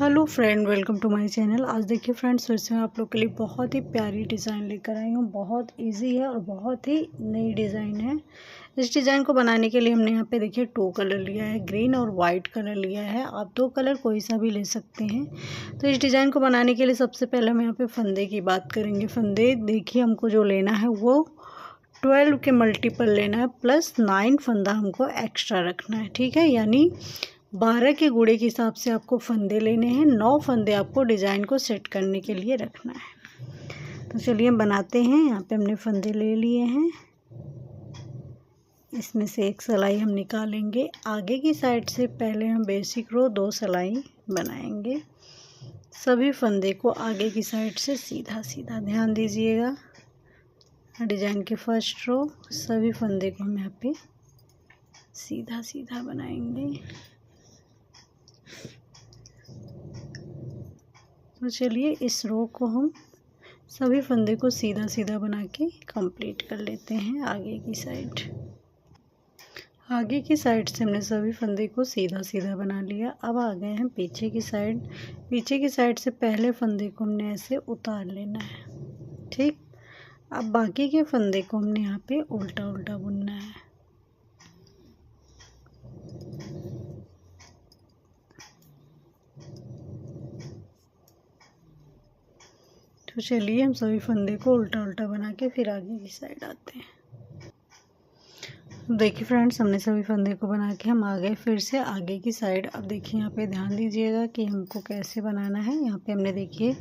Hello friend, welcome to my channel. आज देखिए friends, फिर से मैं आप लोग के लिए बहुत ही प्यारी डिज़ाइन लेकर आई हूँ। बहुत इजी है और बहुत ही नई डिज़ाइन है। इस डिज़ाइन को बनाने के लिए हमने यहाँ पे देखिए 2 कलर लिया है, ग्रीन और वाइट कलर लिया है। आप 2 कलर कोई सा भी ले सकते हैं। तो इस डिज़ाइन को बनाने के लिए सबसे पहले हम यहाँ पे फंदे की बात करेंगे। फंदे देखिए हमको जो लेना है वो 12 के मल्टीपल लेना है, प्लस 9 फंदा हमको एक्स्ट्रा रखना है। ठीक है, यानी 12 के गुणे के हिसाब से आपको फंदे लेने हैं। 9 फंदे आपको डिज़ाइन को सेट करने के लिए रखना है। तो चलिए हम बनाते हैं। यहाँ पे हमने फंदे ले लिए हैं। इसमें से एक सिलाई हम निकालेंगे। आगे की साइड से पहले हम बेसिक रो 2 सिलाई बनाएंगे। सभी फंदे को आगे की साइड से सीधा सीधा, ध्यान दीजिएगा, डिज़ाइन के फर्स्ट रो सभी फंदे को हम यहाँ पे सीधा सीधा बनाएंगे। तो चलिए इस रो को हम सभी फंदे को सीधा सीधा बना के कंप्लीट कर लेते हैं। आगे की साइड से हमने सभी फंदे को सीधा सीधा बना लिया। अब आ गए हैं पीछे की साइड। पीछे की साइड से पहले फंदे को हमने ऐसे उतार लेना है। ठीक, अब बाकी के फंदे को हमने यहाँ पे उल्टा उल्टा बुनना है। तो चलिए हम सभी फंदे को उल्टा उल्टा बना के फिर आगे की साइड आते हैं। देखिए फ्रेंड्स, हमने सभी फंदे को बना के हम आ गए फिर से आगे की साइड। अब देखिए यहाँ पे ध्यान दीजिएगा कि हमको कैसे बनाना है। यहाँ पे हमने देखिए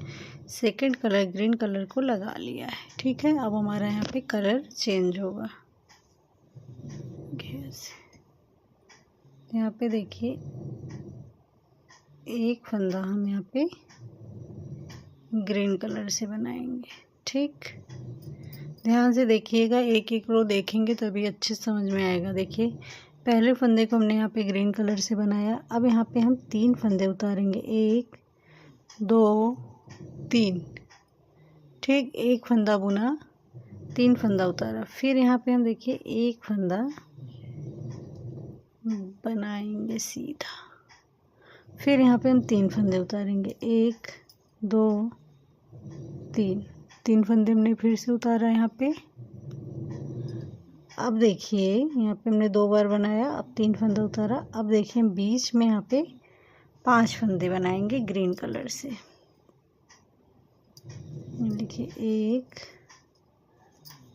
सेकंड कलर ग्रीन कलर को लगा लिया है। ठीक है, अब हमारा यहाँ पे कलर चेंज होगा। यहाँ पे देखिए एक फंदा हम यहाँ पे ग्रीन कलर से बनाएंगे। ठीक, ध्यान से देखिएगा, एक एक रो देखेंगे तभी अच्छे समझ में आएगा। देखिए पहले फंदे को हमने यहाँ पे ग्रीन कलर से बनाया। अब यहाँ पे हम 3 फंदे उतारेंगे, 1 2 3। ठीक, एक फंदा बुना, 3 फंदा उतारा। फिर यहाँ पे हम देखिए एक फंदा बनाएंगे सीधा। फिर यहाँ पे हम 3 फंदे उतारेंगे, 1 2 3 फंदे हमने फिर से उतारा यहाँ पे। अब देखिए यहाँ पे हमने 2 बार बनाया, अब 3 फंदा उतारा। अब देखिए हम बीच में यहाँ पे 5 फंदे बनाएंगे ग्रीन कलर से। देखिए 1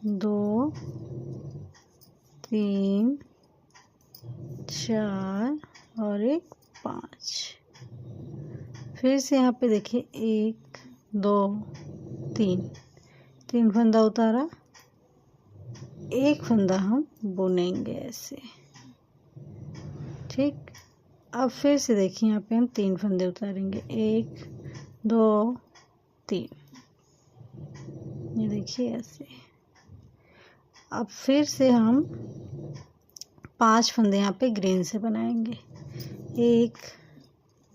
2 3 4 और एक 5। फिर से यहाँ पे देखिए 1 2 3 फंदा उतारा, एक फंदा हम बुनेंगे ऐसे। ठीक, अब फिर से देखिए यहाँ पे हम 3 फंदे उतारेंगे, 1 2 3। ये देखिए ऐसे। अब फिर से हम 5 फंदे यहाँ पे ग्रीन से बनाएंगे, 1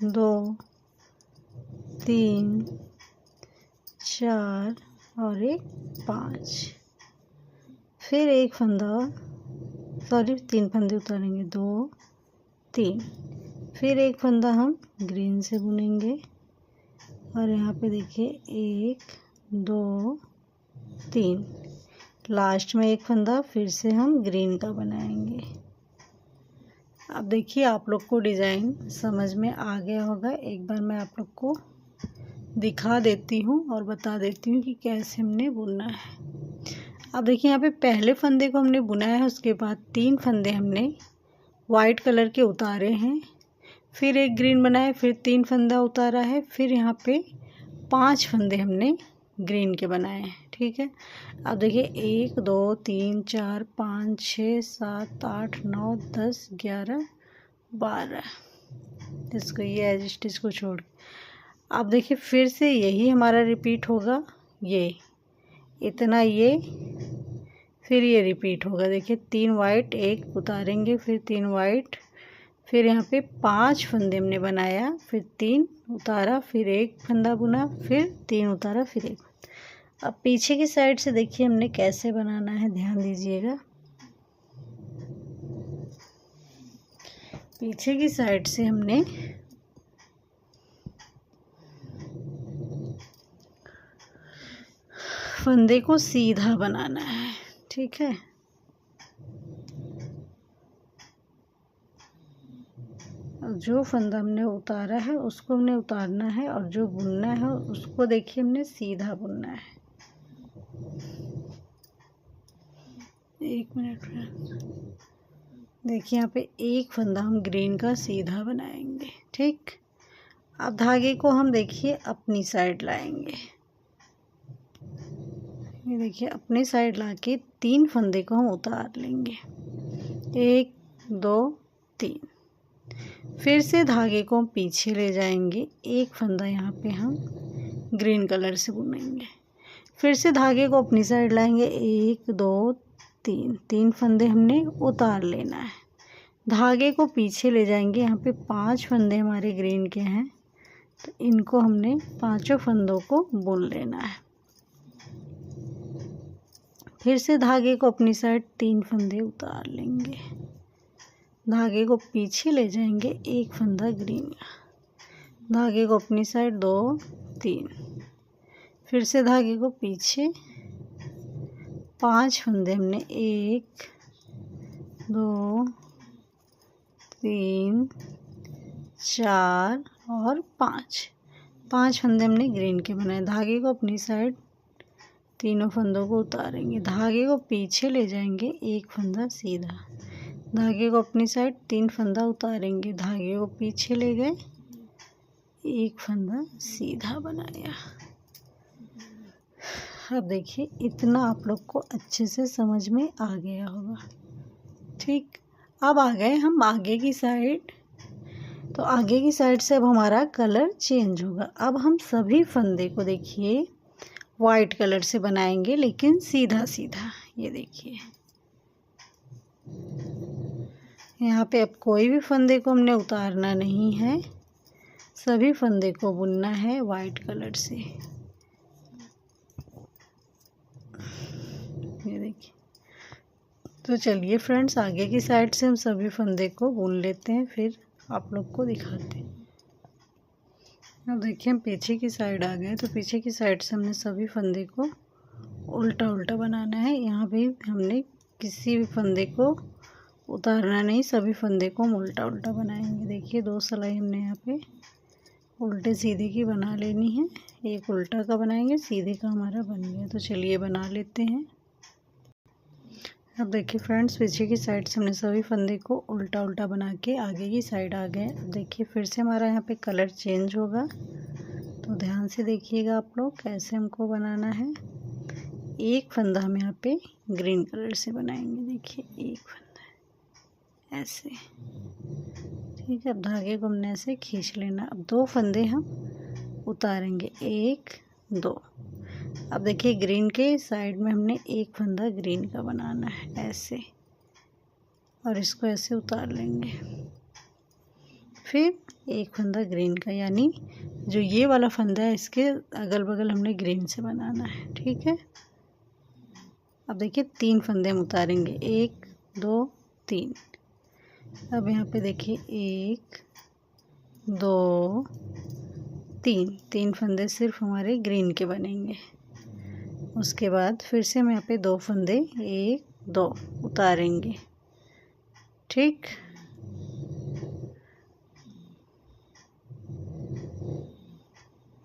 2 3 4 और एक 5। फिर एक फंदा, 3 फंदे उतारेंगे, 2 3। फिर एक फंदा हम ग्रीन से बुनेंगे और यहाँ पे देखिए 1 2 3। लास्ट में एक फंदा फिर से हम ग्रीन का बनाएंगे। अब देखिए आप लोग को डिज़ाइन समझ में आ गया होगा। एक बार मैं आप लोग को दिखा देती हूँ और बता देती हूँ कि कैसे हमने बुनना है। अब देखिए यहाँ पे पहले फंदे को हमने बुनाया है, उसके बाद 3 फंदे हमने वाइट कलर के उतारे हैं। फिर एक ग्रीन बनाया, फिर 3 फंदा उतारा है। फिर यहाँ पे 5 फंदे हमने ग्रीन के बनाए हैं। ठीक है, अब देखिए 1 2 3 4 5 6 7 8 9 10 11 12। इसको ये एज स्टिच को छोड़, अब देखिए फिर से यही हमारा रिपीट होगा। ये इतना, ये फिर ये रिपीट होगा। देखिए 3 वाइट, एक उतारेंगे, फिर 3 वाइट, फिर यहाँ पे 5 फंदे हमने बनाया, फिर 3 उतारा, फिर एक फंदा बुना, फिर 3 उतारा, फिर एक। अब पीछे की साइड से देखिए हमने कैसे बनाना है, ध्यान दीजिएगा। पीछे की साइड से हमने फंदे को सीधा बनाना है, ठीक है। जो फंदा हमने उतारा है उसको हमने उतारना है, और जो बुनना है उसको देखिए हमने सीधा बुनना है। 1 मिनट में देखिए यहाँ पे एक फंदा हम ग्रीन का सीधा बनाएंगे, ठीक। अब धागे को हम देखिए अपनी साइड लाएंगे। ये देखिए अपनी साइड लाके 3 फंदे को हम उतार लेंगे, 1 2 3। फिर से धागे को हम पीछे ले जाएंगे, एक फंदा यहाँ पे हम ग्रीन कलर से बुनेंगे। फिर से धागे को अपनी साइड लाएंगे, 1 2 3, 3 फंदे हमने उतार लेना है। धागे को पीछे ले जाएंगे, यहाँ पे 5 फंदे हमारे ग्रीन के हैं, तो इनको हमने 5 फंदों को बुन लेना है। फिर से धागे को अपनी साइड 3 फंदे उतार लेंगे, धागे को पीछे ले जाएंगे, एक फंदा ग्रीन का, धागे को अपनी साइड 2 3। फिर से धागे को पीछे 5 फंदे हमने 1 2 3 4 और 5 फंदे हमने ग्रीन के बनाए। धागे को अपनी साइड तीनों फंदों को उतारेंगे, धागे को पीछे ले जाएंगे, एक फंदा सीधा, धागे को अपनी साइड 3 फंदा उतारेंगे, धागे को पीछे ले गए, एक फंदा सीधा बनाया। अब देखिए इतना आप लोग को अच्छे से समझ में आ गया होगा, ठीक। अब आ गए हम आगे की साइड। तो आगे की साइड से अब हमारा कलर चेंज होगा। अब हम सभी फंदे को देखिए वाइट कलर से बनाएंगे, लेकिन सीधा सीधा। ये देखिए यहाँ पे अब कोई भी फंदे को हमने उतारना नहीं है, सभी फंदे को बुनना है वाइट कलर से। ये देखिए। तो चलिए फ्रेंड्स, आगे की साइड से हम सभी फंदे को बुन लेते हैं, फिर आप लोग को दिखाते हैं। अब देखिए हम पीछे की साइड आ गए। तो पीछे की साइड से हमने सभी फंदे को उल्टा उल्टा बनाना है। यहाँ भी हमने किसी भी फंदे को उतारना नहीं, सभी फंदे को हम उल्टा उल्टा बनाएंगे। देखिए 2 सिलाई हमने यहाँ पे उल्टे सीधे की बना लेनी है, एक उल्टा का बनाएंगे, सीधे का हमारा बन गया। तो चलिए बना लेते हैं। अब देखिए फ्रेंड्स, पीछे की साइड से हमने सभी फंदे को उल्टा उल्टा बना के आगे की साइड आ गए। अब देखिए फिर से हमारा यहाँ पे कलर चेंज होगा, तो ध्यान से देखिएगा आप लोग कैसे हमको बनाना है। एक फंदा हम यहाँ पे ग्रीन कलर से बनाएंगे। देखिए एक फंदा ऐसे, ठीक है। अब धागे को हमने ऐसे खींच लेना। अब 2 फंदे हम उतारेंगे, 1 2। अब देखिए ग्रीन के साइड में हमने एक फंदा ग्रीन का बनाना है ऐसे, और इसको ऐसे उतार लेंगे। फिर एक फंदा ग्रीन का, यानी जो ये वाला फंदा है इसके अगल बगल हमने ग्रीन से बनाना है, ठीक है। अब देखिए 3 फंदे हम उतारेंगे, 1 2 3। अब यहाँ पे देखिए 1 2 3 फंदे सिर्फ हमारे ग्रीन के बनेंगे। उसके बाद फिर से हम यहाँ पे 2 फंदे 1 2 उतारेंगे, ठीक।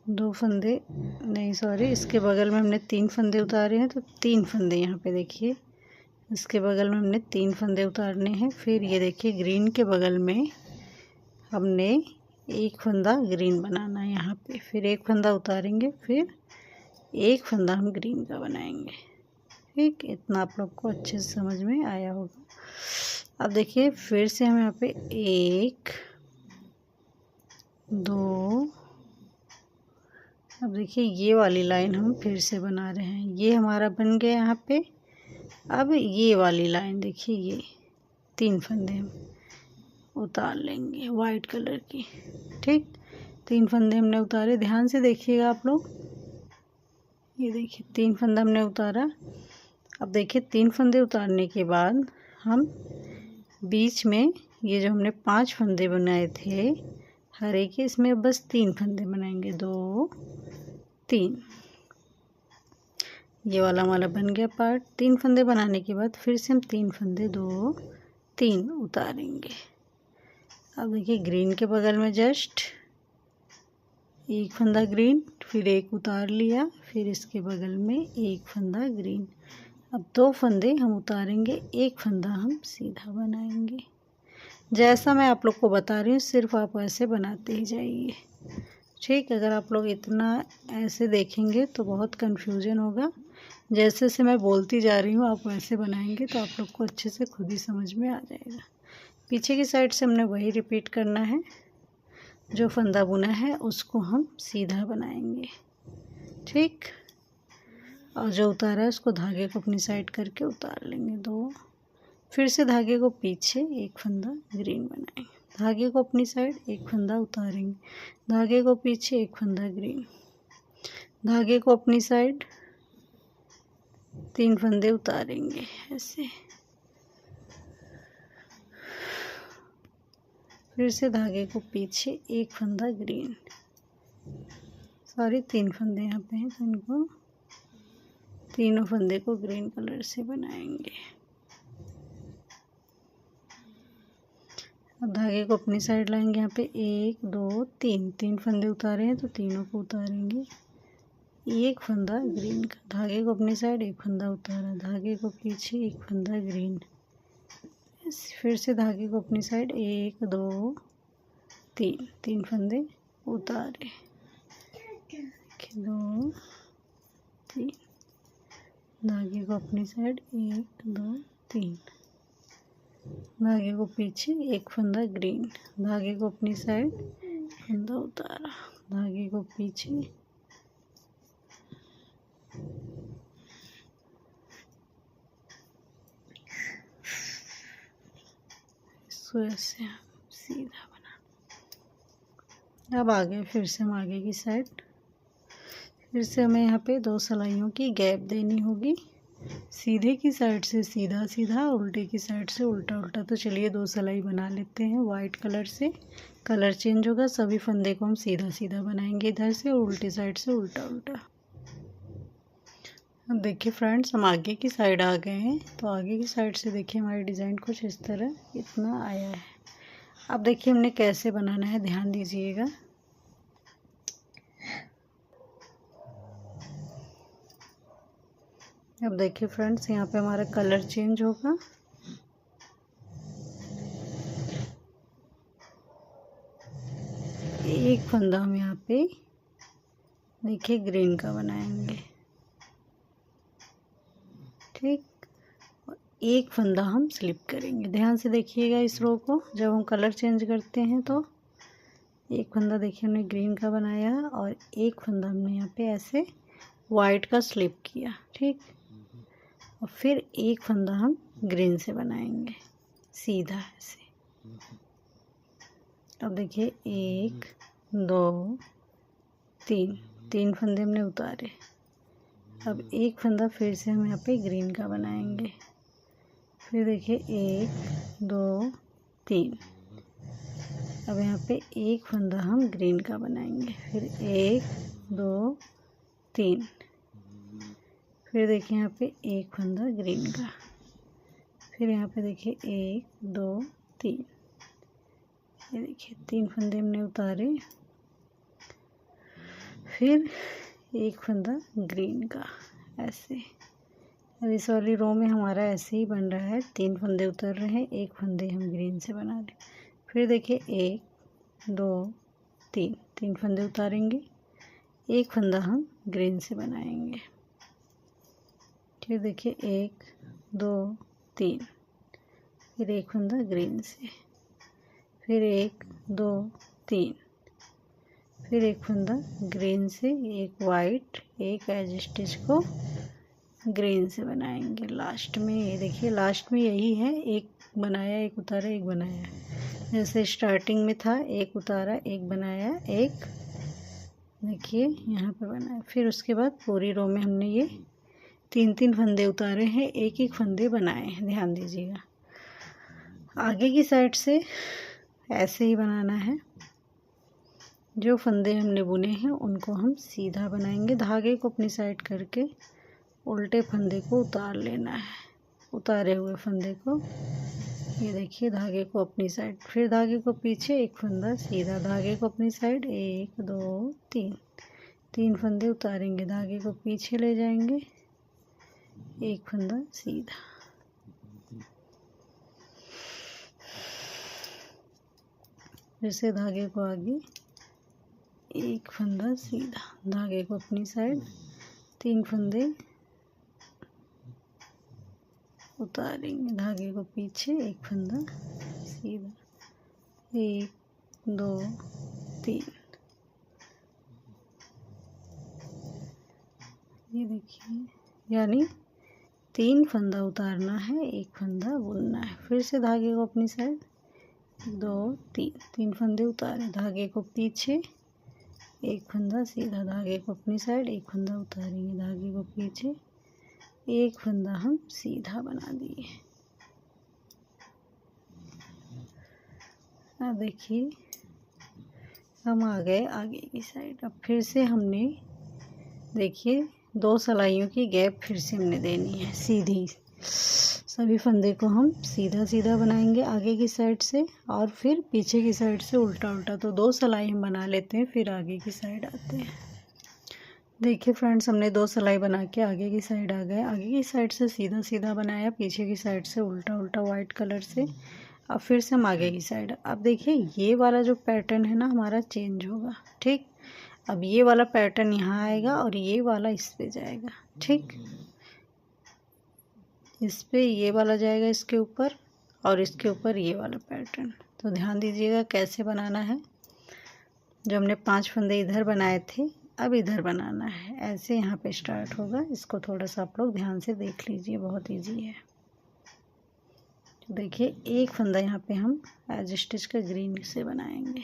दो फंदे नहीं, सॉरी, इसके बगल में हमने 3 फंदे उतारे हैं, तो 3 फंदे यहाँ पे देखिए इसके बगल में हमने 3 फंदे उतारने हैं। फिर ये देखिए ग्रीन के बगल में हमने एक फंदा ग्रीन बनाना है यहाँ पे, फिर एक फंदा उतारेंगे, फिर एक फंदा हम ग्रीन का बनाएंगे, ठीक। इतना आप लोग को अच्छे से समझ में आया होगा। अब देखिए फिर से हम यहाँ पे 1 2। अब देखिए ये वाली लाइन हम फिर से बना रहे हैं, ये हमारा बन गया यहाँ पे। अब ये वाली लाइन देखिए, ये 3 फंदे हम उतार लेंगे वाइट कलर की, ठीक। 3 फंदे हमने उतारे, ध्यान से देखिएगा आप लोग। ये देखिए 3 फंदा हमने उतारा। अब देखिए 3 फंदे उतारने के बाद हम बीच में ये जो हमने 5 फंदे बनाए थे हर एक, इसमें बस 3 फंदे बनाएंगे, 2 3। ये वाला हमारा बन गया पार्ट। 3 फंदे बनाने के बाद फिर से हम 3 फंदे 2 3 उतारेंगे। अब देखिए ग्रीन के बगल में जस्ट एक फंदा ग्रीन, फिर एक उतार लिया, फिर इसके बगल में एक फंदा ग्रीन। अब 2 फंदे हम उतारेंगे, एक फंदा हम सीधा बनाएंगे। जैसा मैं आप लोग को बता रही हूँ सिर्फ आप ऐसे बनाते ही जाइए, ठीक। अगर आप लोग इतना ऐसे देखेंगे तो बहुत कंफ्यूजन होगा। जैसे से मैं बोलती जा रही हूँ आप वैसे बनाएंगे तो आप लोग को अच्छे से खुद ही समझ में आ जाएगा। पीछे की साइड से हमने वही रिपीट करना है, जो फंदा बुना है उसको हम सीधा बनाएंगे, ठीक। और जो उतारा है उसको धागे को अपनी साइड करके उतार लेंगे 2। फिर से धागे को पीछे एक फंदा ग्रीन बनाएंगे, धागे को अपनी साइड एक फंदा उतारेंगे, धागे को पीछे एक फंदा ग्रीन, धागे को अपनी साइड 3 फंदे उतारेंगे ऐसे। फिर से धागे को पीछे एक फंदा ग्रीन, सॉरी 3 फंदे यहाँ पे हैं तो इनको तीनों फंदे को ग्रीन कलर से बनाएंगे। अब धागे को अपनी साइड लाएंगे, यहाँ पे 1 2 3 फंदे उतारे हैं तो तीनों को उतारेंगे, एक फंदा ग्रीन का, धागे को अपनी साइड एक फंदा उतारा, धागे को पीछे एक फंदा ग्रीन, फिर से धागे को अपनी साइड 1 2 3 फंदे उतारे, 2 3, धागे को अपनी साइड 1 2 3, धागे को पीछे एक फंदा ग्रीन, धागे को अपनी साइड फंदा उतारा, धागे को पीछे इसको ऐसे सीधा बना। अब आगे फिर से हम आगे की साइड, फिर से हमें यहाँ पे 2 सिलाइयों की गैप देनी होगी, सीधे की साइड से सीधा सीधा, उल्टे की साइड से उल्टा उल्टा। तो चलिए 2 सिलाई बना लेते हैं। वाइट कलर से कलर चेंज होगा, सभी फंदे को हम सीधा सीधा बनाएंगे इधर से और उल्टी साइड से उल्टा उल्टा। अब देखिए फ्रेंड्स हम आगे की साइड आ गए हैं, तो आगे की साइड से देखिए हमारी डिज़ाइन कुछ इस तरह इतना आया है। अब देखिए हमने कैसे बनाना है, ध्यान दीजिएगा। अब देखिए फ्रेंड्स यहाँ पे हमारा कलर चेंज होगा, एक फंदा हम यहाँ पे देखिए ग्रीन का बनाएंगे, ठीक। एक फंदा हम स्लिप करेंगे, ध्यान से देखिएगा इस रो को। जब हम कलर चेंज करते हैं तो एक फंदा देखिए हमने ग्रीन का बनाया और एक फंदा हमने यहाँ पे ऐसे वाइट का स्लिप किया, ठीक। और फिर एक फंदा हम ग्रीन से बनाएंगे सीधा ऐसे। अब देखिए 1 2 3 फंदे हमने उतारे। अब एक फंदा फिर से हम यहाँ पे ग्रीन का बनाएंगे, फिर देखिए 1 2 3। अब यहाँ पे एक फंदा हम ग्रीन का बनाएंगे, फिर 1 2 3, फिर देखिए यहाँ पे एक फंदा ग्रीन का, फिर यहाँ पे देखिए 1 2 3, ये देखिए 3 फंदे हमने उतारे, फिर एक फंदा ग्रीन का ऐसे। अब इस वाली रो में हमारा ऐसे ही बन रहा है, 3 फंदे उतर रहे हैं, एक फंदे हम ग्रीन से बना रहे। फिर देखिए 1 2 3 फंदे उतारेंगे, एक फंदा हम ग्रीन से बनाएंगे। फिर देखिए 1 2 3, फिर एक फंदा ग्रीन से, फिर 1 2 3, फिर एक फंदा ग्रीन से, एक वाइट, एक एज स्टिच को ग्रीन से बनाएंगे लास्ट में। ये देखिए लास्ट में यही है, एक बनाया एक उतारा एक बनाया, जैसे स्टार्टिंग में था एक उतारा एक बनाया एक, देखिए यहाँ पे बनाया। फिर उसके बाद पूरी रो में हमने ये 3 फंदे उतारे हैं, एक फंदे बनाए हैं, ध्यान दीजिएगा। आगे की साइड से ऐसे ही बनाना है, जो फंदे हमने बुने हैं उनको हम सीधा बनाएंगे, धागे को अपनी साइड करके उल्टे फंदे को उतार लेना है। उतारे हुए फंदे को ये देखिए, धागे को अपनी साइड, फिर धागे को पीछे, एक फंदा सीधा, धागे को अपनी साइड, 1 2 3, 3 फंदे उतारेंगे, धागे को पीछे ले जाएंगे, एक फंदा सीधा, फिर से धागे को आगे, एक फंदा सीधा, धागे को अपनी साइड, 3 फंदे उतारेंगे, धागे को पीछे, एक फंदा सीधा, 1 2 3। ये देखिए, यानी 3 फंदा उतारना है, एक फंदा बुनना है। फिर से धागे को अपनी साइड, 2 3, 3 फंदे उतारे, धागे को पीछे, एक फंदा सीधा, धागे को अपनी साइड, एक फंदा उतारेंगे, धागे को पीछे, एक फंदा हम सीधा बना दिए। अब देखिए, हम आ गए आगे की साइड। अब फिर से हमने देखिए 2 सिलाइयों की गैप फिर से हमने देनी है सीधी। सभी फंदे को हम सीधा सीधा बनाएंगे आगे की साइड से, और फिर पीछे की साइड से उल्टा उल्टा। तो 2 सिलाई हम बना लेते हैं, फिर आगे की साइड आते हैं। देखिए फ्रेंड्स, हमने 2 सिलाई बना के आगे की साइड आ गए। आगे की साइड से सीधा सीधा बनाया, पीछे की साइड से उल्टा उल्टा वाइट कलर से। अब फिर से हम आगे की साइड। अब देखिए, ये वाला जो पैटर्न है ना हमारा चेंज होगा, ठीक। अब ये वाला पैटर्न यहाँ आएगा और ये वाला इस पे जाएगा, ठीक। इस पे ये वाला जाएगा इसके ऊपर, और इसके ऊपर ये वाला पैटर्न। तो ध्यान दीजिएगा कैसे बनाना है। जो हमने 5 फंदे इधर बनाए थे, अब इधर बनाना है, ऐसे यहाँ पे स्टार्ट होगा। इसको थोड़ा सा आप लोग ध्यान से देख लीजिए, बहुत इजी है। देखिए, एक फंदा यहाँ पे हम एज स्टिच का ग्रीन से बनाएंगे,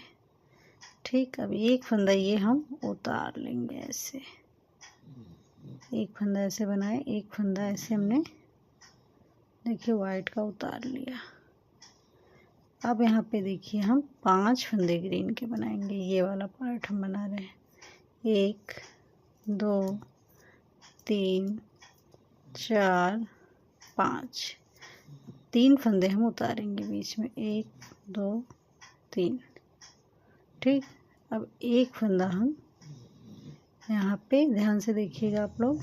ठीक। अब एक फंदा ये हम उतार लेंगे ऐसे, एक फंदा ऐसे बनाए, एक फंदा ऐसे हमने देखिए वाइट का उतार लिया। अब यहाँ पे देखिए, हम 5 फंदे ग्रीन के बनाएंगे। ये वाला पार्ट हम बना रहे हैं, 1 2 3 4 5, 3 फंदे हम उतारेंगे बीच में, 1 2 3, ठीक। अब एक फंदा हम यहाँ पे ध्यान से देखिएगा आप लोग,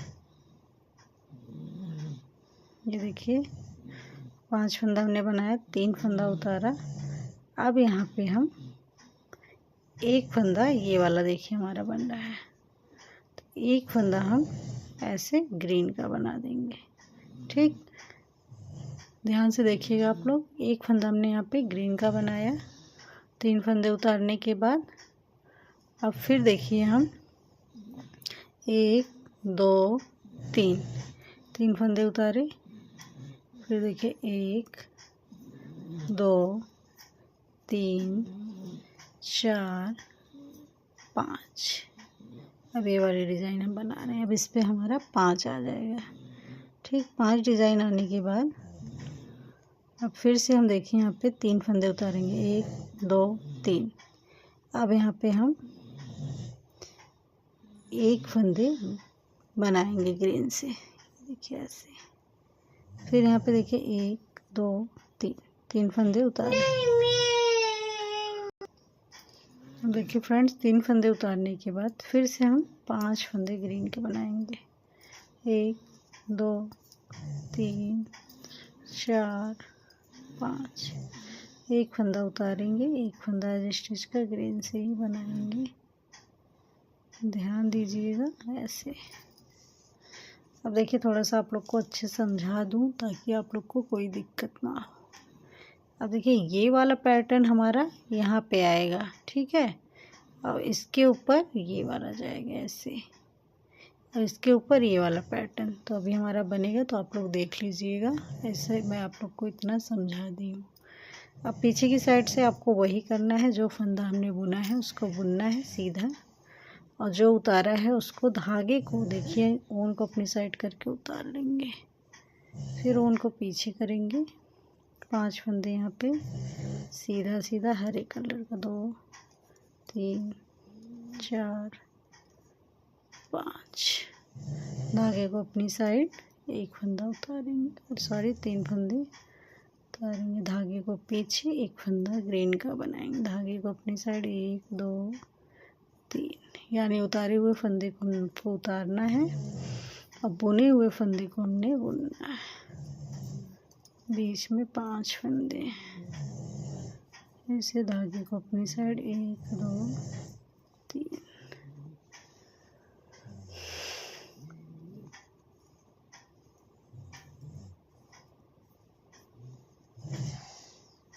ये देखिए 5 फंदा हमने बनाया, 3 फंदा उतारा। अब यहाँ पे हम एक फंदा ये वाला देखिए हमारा बन रहा है, तो एक फंदा हम ऐसे ग्रीन का बना देंगे, ठीक। ध्यान से देखिएगा आप लोग, एक फंदा हमने यहाँ पे ग्रीन का बनाया, 3 फंदे उतारने के बाद। अब फिर देखिए, हम 1 2 3, 3 फंदे उतारे, फिर देखिए 1 2 3 4 5। अब ये वाली डिज़ाइन हम बना रहे हैं। अब इस पे हमारा 5 आ जाएगा, ठीक। 5 डिज़ाइन आने के बाद अब फिर से हम देखिए यहाँ पे 3 फंदे उतारेंगे, 1 2 3। अब यहाँ पे हम एक फंदे बनाएंगे ग्रीन से, देखिए ऐसे। फिर यहाँ पे देखिए 1 2 3, 3 फंदे उतारे। अब देखिए फ्रेंड्स, 3 फंदे उतारने के बाद फिर से हम 5 फंदे ग्रीन के बनाएंगे, 1 2 3 4 5। एक फंदा उतारेंगे, एक फंदा एज स्टिच का ग्रीन से ही बनाएंगे, ध्यान दीजिएगा ऐसे। अब देखिए, थोड़ा सा आप लोग को अच्छे समझा दूं ताकि आप लोग को कोई दिक्कत ना हो। अब देखिए, ये वाला पैटर्न हमारा यहाँ पे आएगा, ठीक है। और इसके ऊपर ये वाला जाएगा ऐसे, और इसके ऊपर ये वाला पैटर्न। तो अभी हमारा बनेगा, तो आप लोग देख लीजिएगा। ऐसे मैं आप लोग को इतना समझा दी हूँ। अब पीछे की साइड से आपको वही करना है, जो फंदा हमने बुना है उसको बुनना है सीधा, और जो उतारा है उसको धागे को देखिए ऊन को अपनी साइड करके उतार लेंगे, फिर ऊन को पीछे करेंगे। 5 फंदे यहाँ पे सीधा सीधा हरे कलर का, 2 3 4 5। धागे को अपनी साइड एक फंदा उतारेंगे, सॉरी 3 फंदे उतारेंगे, धागे को पीछे एक फंदा ग्रीन का बनाएंगे, धागे को अपनी साइड 1 2 3, यानी उतारे हुए फंदे को हमको उतारना है। अब बुने हुए फंदे को हमने बुनना है, बीच में 5 फंदे, ऐसे धागे को अपनी साइड 1 2 3,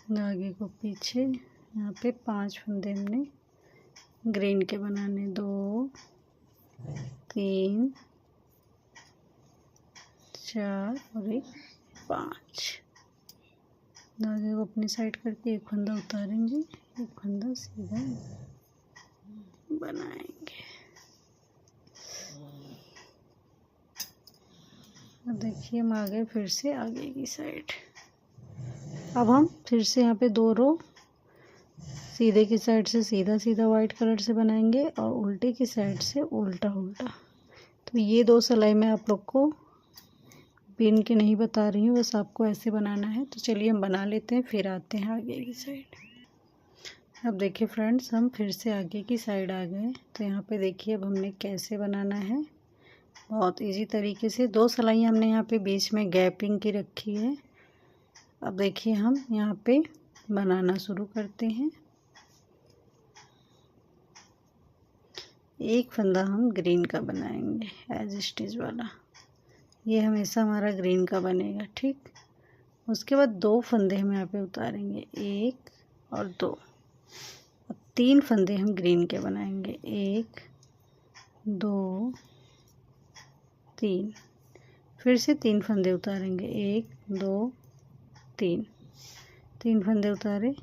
धागे को पीछे यहाँ पे 5 फंदे हमने ग्रीन के बनाने, 2 3 4 और एक 5। धागे को अपनी साइड करके एक फंदा उतारेंगे, एक फंदा सीधा बनाएंगे। देखिए हम आ गए फिर से आगे की साइड। अब हम फिर से यहाँ पे 2 रो सीधे की साइड से सीधा सीधा वाइट कलर से बनाएंगे और उल्टे की साइड से उल्टा उल्टा। तो ये 2 सिलाई मैं आप लोग को पिन के नहीं बता रही हूँ, बस आपको ऐसे बनाना है। तो चलिए हम बना लेते हैं, फिर आते हैं आगे की साइड। अब देखिए फ्रेंड्स, हम फिर से आगे की साइड आ गए। तो यहाँ पे देखिए अब हमने कैसे बनाना है, बहुत इजी तरीके से। 2 सिलाई हमने यहाँ पे बीच में गैपिंग की रखी है। अब देखिए हम यहाँ पे बनाना शुरू करते हैं। एक फंदा हम ग्रीन का बनाएंगे एज स्टिच वाला, ये हमेशा हमारा ग्रीन का बनेगा, ठीक। उसके बाद 2 फंदे हम यहाँ पे उतारेंगे, 1 और 2। अब 3 फंदे हम ग्रीन के बनाएंगे, 1 2 3। फिर से 3 फंदे उतारेंगे, 1 2 3, 3 फंदे उतारे।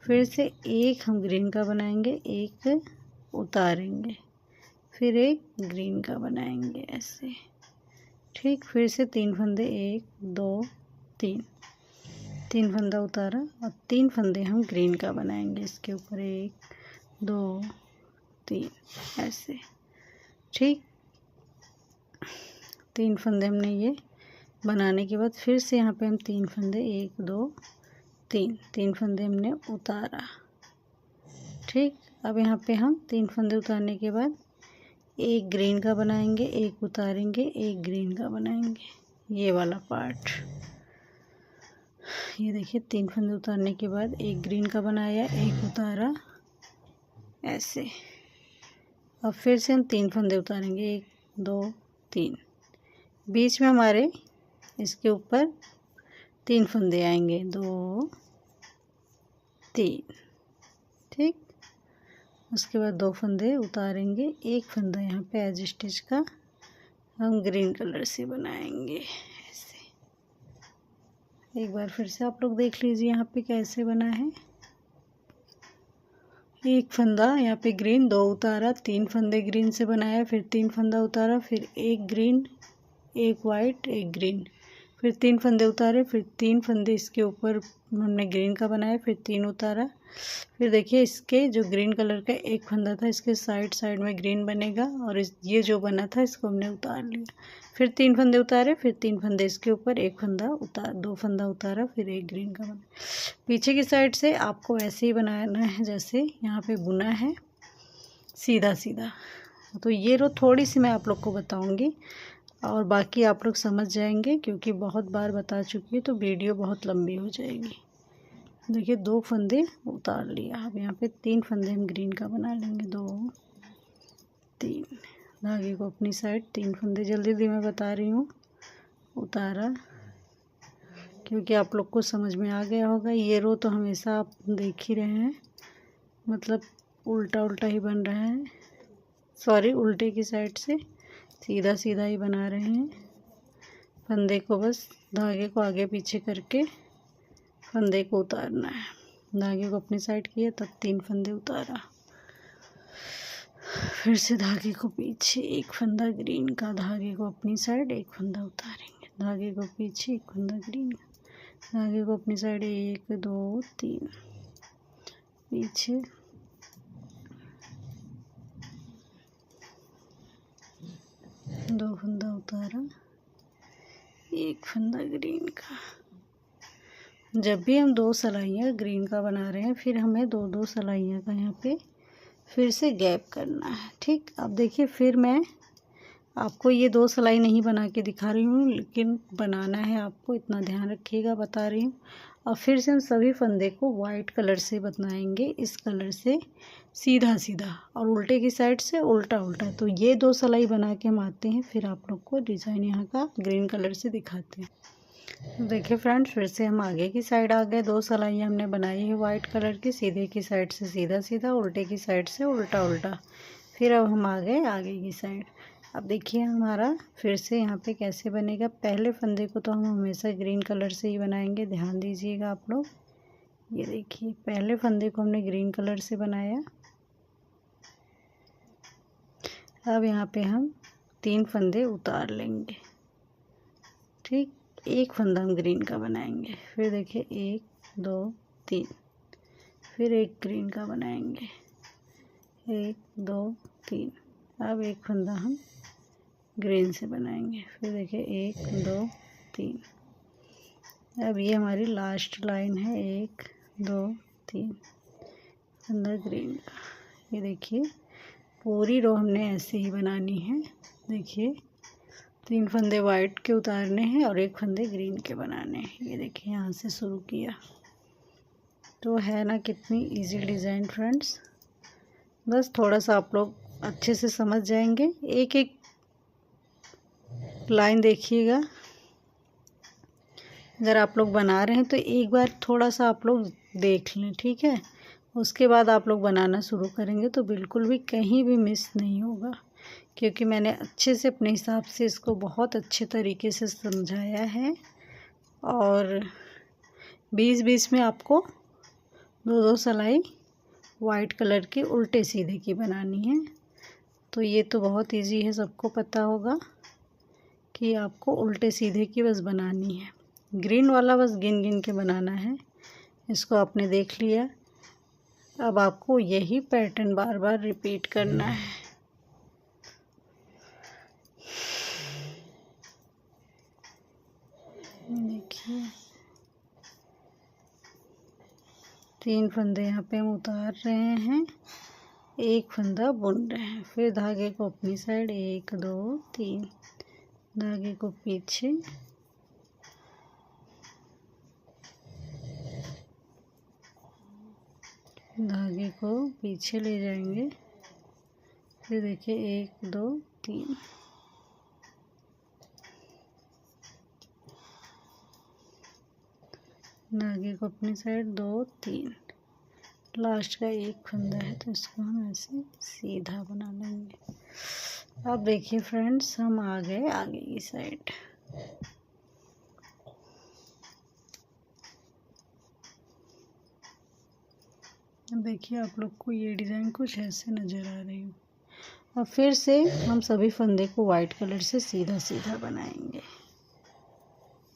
फिर से एक हम ग्रीन का बनाएंगे, एक उतारेंगे, फिर एक ग्रीन का बनाएंगे ऐसे, ठीक। फिर से 3 फंदे, 1 2 3, 3 फंदा उतारा और 3 फंदे हम ग्रीन का बनाएंगे इसके ऊपर, 1 2 3 ऐसे, ठीक। 3 फंदे हमने ये बनाने के बाद फिर से यहाँ पे हम 3 फंदे, 1 2 3, 3 फंदे हमने उतारा, ठीक। अब यहाँ पे हम 3 फंदे उतारने के बाद एक ग्रीन का बनाएंगे, एक उतारेंगे, एक ग्रीन का बनाएंगे, ये वाला पार्ट। ये देखिए 3 फंदे उतारने के बाद एक ग्रीन का बनाया, एक उतारा ऐसे। अब फिर से हम 3 फंदे उतारेंगे, 1 2 3। बीच में हमारे इसके ऊपर 3 फंदे आएंगे, 2 3, ठीक। उसके बाद 2 फंदे उतारेंगे, एक फंदा यहाँ पे एज स्टिच का हम ग्रीन कलर से बनाएंगे ऐसे। एक बार फिर से आप लोग देख लीजिए यहाँ पे कैसे बना है। एक फंदा यहाँ पे ग्रीन, 2 उतारा, 3 फंदे ग्रीन से बनाया, फिर 3 फंदा उतारा, फिर एक ग्रीन, एक वाइट, एक ग्रीन, फिर 3 फंदे उतारे, फिर 3 फंदे इसके ऊपर हमने ग्रीन का बनाया, फिर 3 उतारा। फिर देखिए इसके जो ग्रीन कलर का एक फंदा था, इसके साइड साइड में ग्रीन बनेगा और ये जो बना था इसको हमने उतार लिया। फिर 3 फंदे उतारे, फिर 3 फंदे इसके ऊपर, एक फंदा उतार, 2 फंदा उतारा, फिर एक ग्रीन का बना। पीछे की साइड से आपको ऐसे ही बनाना है जैसे यहाँ पे बुना है, सीधा सीधा। तो ये रो थोड़ी सी मैं आप लोग को बताऊँगी और बाकी आप लोग समझ जाएंगे, क्योंकि बहुत बार बता चुकी है तो वीडियो बहुत लंबी हो जाएगी। देखिए 2 फंदे उतार लिया। अब यहाँ पे 3 फंदे हम ग्रीन का बना लेंगे, 2 3। धागे को अपनी साइड 3 फंदे, जल्दी जल्दी मैं बता रही हूँ, उतारा, क्योंकि आप लोग को समझ में आ गया होगा। ये रो तो हमेशा आप देख ही रहे हैं, मतलब उल्टा उल्टा ही बन रहा है, सॉरी उल्टे की साइड से सीधा सीधा ही बना रहे हैं। फंदे को बस धागे को आगे पीछे करके फंदे को उतारना है। धागे को अपनी साइड किया, तब 3 फंदे उतारा, फिर से धागे को पीछे, एक फंदा ग्रीन का, धागे को अपनी साइड, एक फंदा उतारेंगे, धागे को पीछे, एक फंदा ग्रीन का, धागे को अपनी साइड, 1 2 3, पीछे, दो फंदा उतारा, एक फंदा ग्रीन का। जब भी हम 2 सिलाइयाँ ग्रीन का बना रहे हैं, फिर हमें 2-2 सिलाइयाँ का यहाँ पे फिर से गैप करना है। ठीक, अब देखिए फिर मैं आपको ये 2 सिलाई नहीं बना के दिखा रही हूँ, लेकिन बनाना है आपको, इतना ध्यान रखिएगा, बता रही हूँ। और फिर से हम सभी फंदे को वाइट कलर से बनाएंगे, इस कलर से सीधा सीधा और उल्टे की साइड से उल्टा उल्टा। तो ये 2 सिलाई बना के हम आते हैं, फिर आप लोग को डिज़ाइन यहाँ का ग्रीन कलर से दिखाते हैं। देखिए फ्रेंड्स, फिर से हम आगे की साइड आ गए। 2 सिलाई हमने बनाई है वाइट कलर की, सीधे की साइड से सीधा सीधा, उल्टे की साइड से उल्टा उल्टा। फिर अब हम आ गए आगे की साइड। अब देखिए हमारा फिर से यहाँ पे कैसे बनेगा। पहले फंदे को तो हम हमेशा ग्रीन कलर से ही बनाएंगे, ध्यान दीजिएगा आप लोग। ये देखिए पहले फंदे को हमने ग्रीन कलर से बनाया। अब यहाँ पे हम 3 फंदे उतार लेंगे। ठीक, एक फंदा हम ग्रीन का बनाएंगे, फिर देखिए 1 2 3, फिर एक ग्रीन का बनाएंगे, 1 2 3। अब एक फंदा हम ग्रीन से बनाएंगे, फिर देखिए 1 2 3। अब ये हमारी लास्ट लाइन है, 1 2 3 फंदा ग्रीन का। ये देखिए पूरी रो हमने ऐसे ही बनानी है। देखिए 3 फंदे वाइट के उतारने हैं और 1 फंदे ग्रीन के बनाने हैं। ये देखिए यहाँ से शुरू किया, तो है ना कितनी इजी डिज़ाइन फ्रेंड्स। बस थोड़ा सा आप लोग अच्छे से समझ जाएंगे, एक एक लाइन देखिएगा। अगर आप लोग बना रहे हैं तो एक बार थोड़ा सा आप लोग देख लें, ठीक है। उसके बाद आप लोग बनाना शुरू करेंगे तो बिल्कुल भी कहीं भी मिस नहीं होगा, क्योंकि मैंने अच्छे से अपने हिसाब से इसको बहुत अच्छे तरीके से समझाया है। और 20-20 में आपको 2-2 सिलाई वाइट कलर की उल्टे सीधे की बनानी है। तो ये तो बहुत इजी है, सबको पता होगा कि आपको उल्टे सीधे की बस बनानी है। ग्रीन वाला बस गिन गिन के बनाना है। इसको आपने देख लिया, अब आपको यही पैटर्न बार बार रिपीट करना है। देखिए 3 फंदे यहाँ पे हम उतार रहे हैं, एक फंदा बुन रहे हैं, फिर धागे को अपनी साइड 1 2 3, धागे को पीछे, धागे को पीछे ले जाएंगे, फिर देखिए 1 2 3, धागे को अपनी साइड 2 3, लास्ट का एक फंदा है तो इसको हम ऐसे सीधा बना लेंगे। अब देखिए फ्रेंड्स, हम आ गए आगे की साइड। देखिए आप लोग को ये डिज़ाइन कुछ ऐसे नज़र आ रही हो। अब फिर से हम सभी फंदे को वाइट कलर से सीधा सीधा बनाएंगे।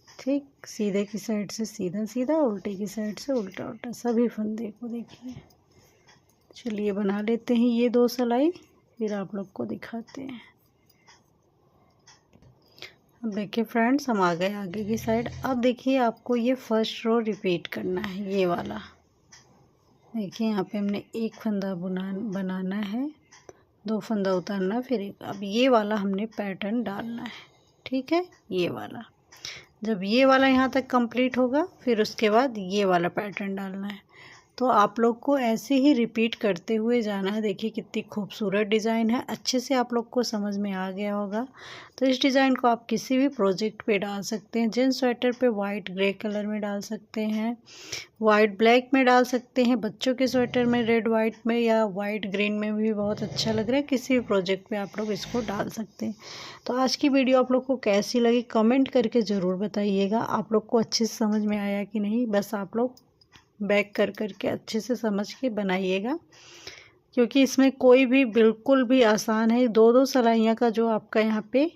ठीक, सीधे की साइड से सीधा सीधा, उल्टे की साइड से उल्टा उल्टा, सभी फंदे को देखिए। चलिए बना लेते हैं ये 2 सिलाई, फिर आप लोग को दिखाते हैं। अब देखिए फ्रेंड्स, हम आ गए आगे की साइड। अब देखिए आपको ये फर्स्ट रो रिपीट करना है, ये वाला। देखिए यहाँ पे हमने एक फंदा बनाना है, 2 फंदा उतारना, फिर एक। अब ये वाला हमने पैटर्न डालना है, ठीक है। ये वाला, जब ये वाला यहाँ तक कंप्लीट होगा, फिर उसके बाद ये वाला पैटर्न डालना है। तो आप लोग को ऐसे ही रिपीट करते हुए जाना है। देखिए कितनी खूबसूरत डिज़ाइन है, अच्छे से आप लोग को समझ में आ गया होगा। तो इस डिज़ाइन को आप किसी भी प्रोजेक्ट पे डाल सकते हैं। जेंट्स स्वेटर पे वाइट ग्रे कलर में डाल सकते हैं, वाइट ब्लैक में डाल सकते हैं, बच्चों के स्वेटर में रेड वाइट में या वाइट ग्रीन में भी बहुत अच्छा लग रहा है। किसी भी प्रोजेक्ट पे आप लोग इसको डाल सकते हैं। तो आज की वीडियो आप लोग को कैसी लगी कमेंट करके ज़रूर बताइएगा। आप लोग को अच्छे से समझ में आया कि नहीं, बस आप लोग बैक कर के अच्छे से समझ के बनाइएगा, क्योंकि इसमें कोई भी बिल्कुल भी आसान है। 2-2 सिलाइयाँ का जो आपका यहाँ पे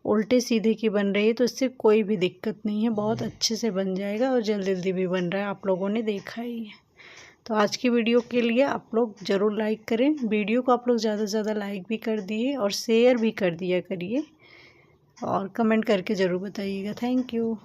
उल्टे सीधे की बन रही है, तो इससे कोई भी दिक्कत नहीं है, बहुत अच्छे से बन जाएगा और जल्दी जल्दी भी बन रहा है, आप लोगों ने देखा ही है। तो आज की वीडियो के लिए आप लोग ज़रूर लाइक करें। वीडियो को आप लोग ज़्यादा से ज़्यादा लाइक भी कर दिए और शेयर भी कर दिया करिए, और कमेंट करके ज़रूर बताइएगा। Thank you.